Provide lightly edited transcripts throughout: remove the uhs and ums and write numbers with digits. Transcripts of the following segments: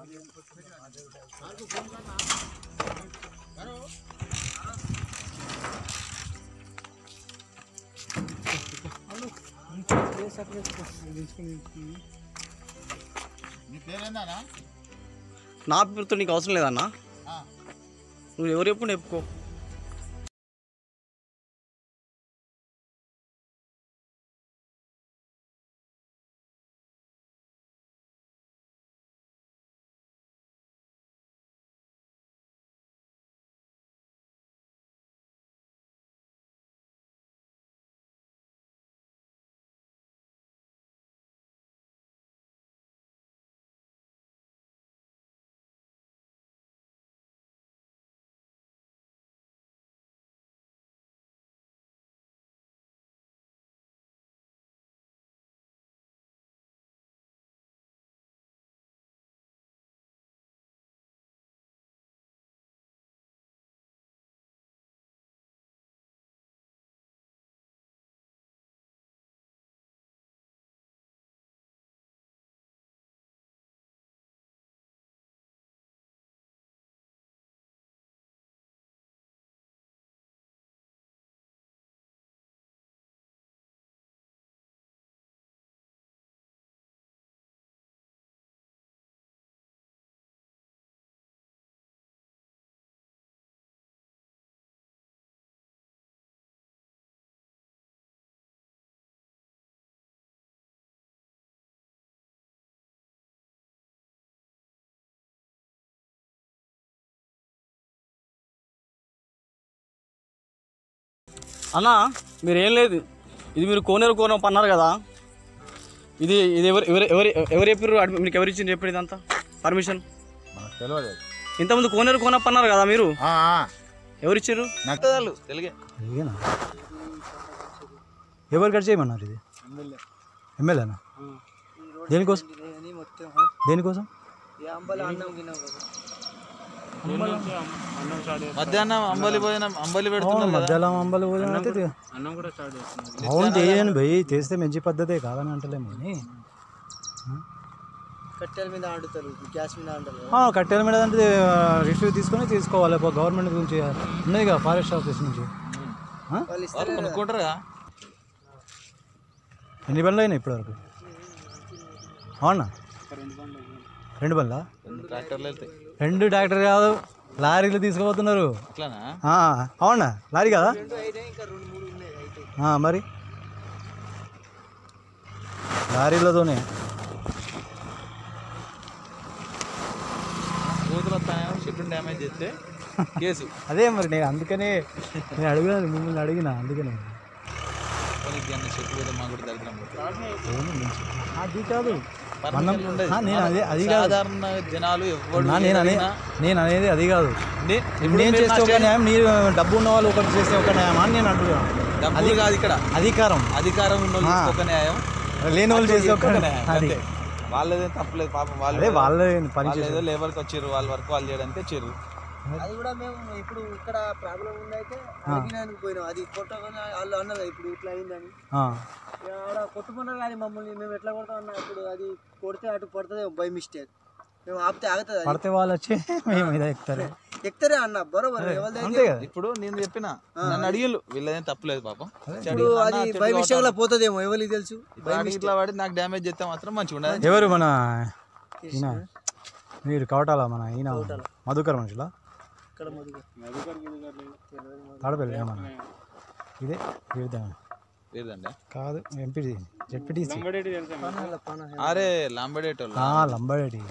నా పేరుతో నీకు అవసరం లేదన్నా, నువ్వు ఎవరు ఎప్పుడు చెప్పుకో. అన్నా మీరేం లేదు, ఇది మీరు కోనేరు పన్నారు కదా, ఇది ఇది ఎవరు ఎవరు ఎవరు ఎవరు చెప్పారు? మీకు ఎవరు ఇచ్చింది చెప్పారు ఇదంతా పర్మిషన్? తెలియదు. ఇంతకుముందు కోనేరు పన్నారు కదా మీరు, ఎవరు ఇచ్చారు? ఎవరు కట్ చేయమన్నారు? ఇది ఎమ్మెల్యేనా? దేనికోసం దేనికోసం? మధ్యాహ్నం అంబలి భోజనం పెడుతున్నారు. మధ్యాహ్నం అంబలి భోజనం అయితే అవును చేయను భయ్, చేస్తే మంచి పద్ధతే, కాదని అంటలేము. కట్టెల మీద ఆడుతారు, గ్యాస్ మీద ఆడతారు. కట్టెల మీద అంటే రివ్యూ తీసుకోవాలి. గవర్నమెంట్ గురించి ఉన్నది కదా, ఫారెస్ట్ ఆఫీస్ నుంచి. కొనుక్కుంటారా? ఎన్ని బండ్లు అయినాయి ఇప్పటివరకు? అవునా, 2 బండ్లా? 2 ట్రాక్టర్లు వెళ్తాయి. 2 ట్రాక్టర్ కాదు, లారీలు తీసుకుపోతున్నారు. అవునా, లారీ కదా మరి, లారీలతోనే. డ్యామేజ్ చేస్తే కేసు. అదే మరి నేను అందుకనే అడిగినాను, మిమ్మల్ని అడిగినా అందుకనే. అది కాదు సాధారణ జనాలు నేను అనేది అది కాదు. నేను చేస్తే ఒక న్యాయం, మీరు డబ్బు ఉన్న వాళ్ళు ఒకటి చేస్తే ఒక న్యాయం అని నేను అంటున్నాను. అది కాదు, ఇక్కడ అధికారం ఉన్న వాళ్ళు ఒక న్యాయం, లేని వాళ్ళు చేస్తే ఒక న్యాయం. అది వాళ్ళేదేం తప్పలేదు పాపం. వాళ్ళే పని ఏదో లేబర్కి వచ్చారు, వాళ్ళ వర్క్ వాళ్ళు చేయడానికి వచ్చారు. అది కూడా మేము ఇప్పుడు ఇక్కడ ప్రాబ్లం ఉందైతే అడిగినానికి పోయినాం. అది కొట్టకుండా వాళ్ళు అన్నది ఇప్పుడు ఇట్లా అయిందని ఆడ కొట్టుకున్నారు. కానీ మమ్మల్ని మేము ఎట్లా కొడతాం అన్న, ఇప్పుడు అది కొడితే అటు పడుతుంది బై మిస్టేక్, మేము ఆపితే ఆగుతుంది. పడితే వాళ్ళు వచ్చి ఎక్కుతారే అన్న, బరోబర్. ఇప్పుడు నేను చెప్పిన నన్ను అడిగిళ్ళు, వీళ్ళదేం తప్పలేదు పాపం. ఇప్పుడు అది బై మిస్టేక్ లా పోతుందేమో, ఎవరికి తెలుసు. ఇట్లా పడి నాకు డ్యామేజ్ చేస్తే మాత్రం మంచిగా ఉండదు. ఎవరు మన ఈయన, మీరు కవటాల మన ఈయన మధుకర్ మనుషులా? తాడపల్లి ఏమన్నా ఇదే లేదండి, కాదు ఎంపీడీ జెడ్పీటీసీ. అరే లంబడేటి లంబడేటి.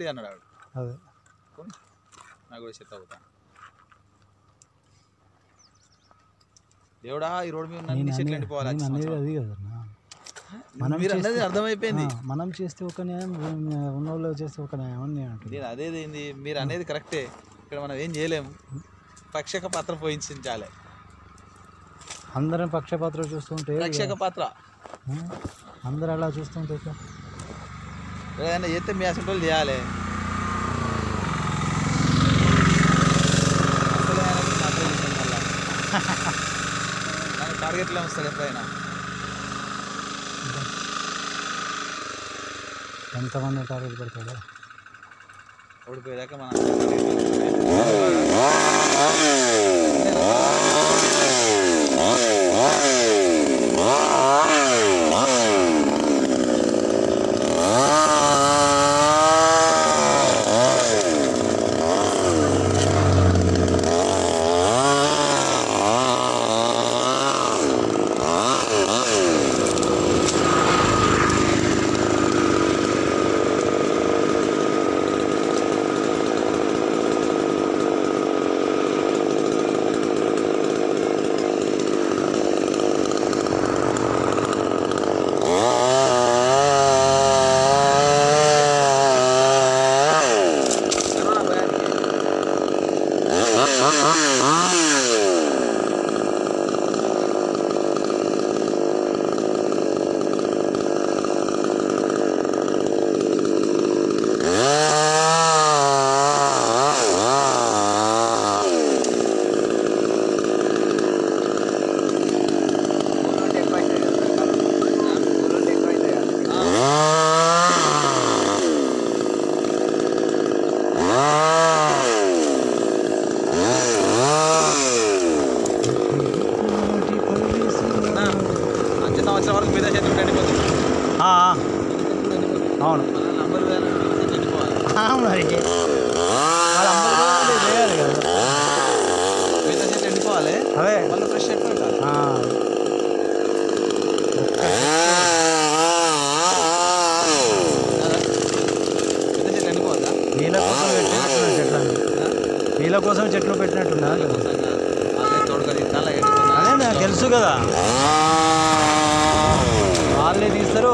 అన్నాడు ఆవిడ. అదే నాకు కూడా సెట్ అవుతా. దేవుడా ఈ రోడ్డు మీద ఉన్న అన్ని చెట్లు ఎండిపోవాలి నేను అనేది అది కదన్నా మీరు అన్నది అర్థమైపోయింది. మనం చేస్తే ఒక న్యాయం, ఉన్న వాళ్ళు చేస్తే ఒక న్యాయం అని నేను అంటున్నాను. నేను అదేదేంది మీరు అనేది కరెక్టే. ఇక్కడ మనం ఏం చేయలేము, పక్షక పాత్ర పోయించాలి. అందరం పక్షపాత్ర చూస్తుంటే రక్షక పాత్ర అందరు అలా చూస్తుంటే ఏదైనా చేస్తే మీ అసలు వాళ్ళు చేయాలి. అసలు నాకు టార్గెట్లో వస్తాడు ఎప్పుడైనా. ఎంతమంది టార్గెట్ పెడతాడు ఓడిపోయేదాకా మనం వచ్చిన వరకు మీద చెట్లు ఎండిపోతుంది. అవును నంబర్ చెడిపోవాలి. మరి చేయాలి కదా, మీద చెట్లు ఎండిపోవాలి. అవే మళ్ళీ ఫ్రెష్ చెట్లు పెట్టాలి. చెట్లు ఎండిపోవద్దా? నీళ్ళ కోసం పెట్టినట్టు చెట్లని, నీళ్ళ కోసం చెట్లు పెట్టినట్టున్నా అదే నాకు తెలుసు కదా, వాళ్ళే తీస్తారు.